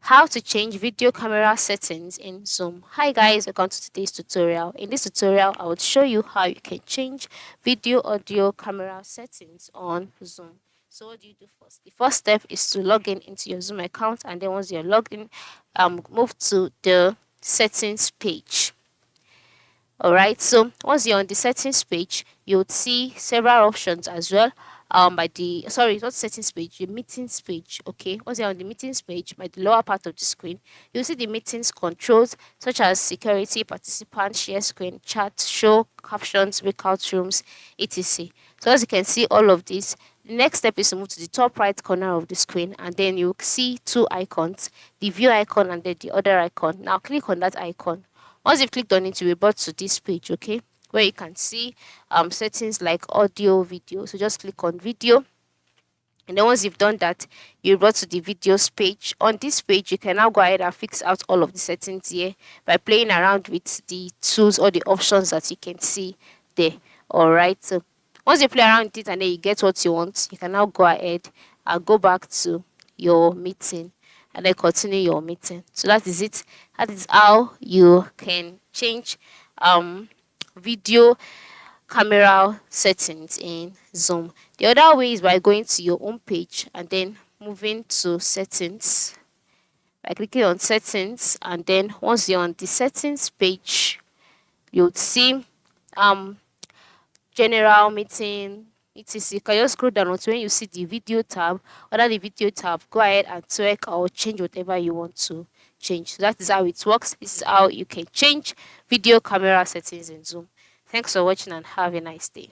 How to change video camera settings in Zoom. Hi guys, welcome to today's tutorial. In this tutorial, I will show you how you can change video audio camera settings on Zoom. So what do you do first? The first step is to log in into your Zoom account, and then once you're logged in, move to the settings page. Alright, so once you're on the settings page, you would see several options as well. By the sorry, not settings page, the meetings page. Okay, once you're on the meetings page, by the lower part of the screen, you'll see the meetings controls such as security, participant, share screen, chat, show, captions, breakout rooms, etc. So as you can see all of this, the next step is to move to the top right corner of the screen, and then you see two icons, the view icon and then the other icon. Now click on that icon. Once you've clicked on it, you will be brought to this page, okay, where you can see settings like audio, video. So just click on video. And then once you've done that, you're brought to the videos page. On this page, you can now go ahead and fix out all of the settings here by playing around with the tools or the options that you can see there. Alright, so once you play around with it and then you get what you want, you can now go ahead and go back to your meeting and then continue your meeting. So that is it. That is how you can change video camera settings in Zoom. The other way is by going to your home page and then moving to settings by clicking on settings, and then once you're on the settings page, you'll see general meeting, etc. You can just scroll down until when you see the video tab. Under the video tab, go ahead and tweak or change whatever you want to change. So that is how it works. This is how you can change video camera settings in Zoom. Thanks for watching and have a nice day.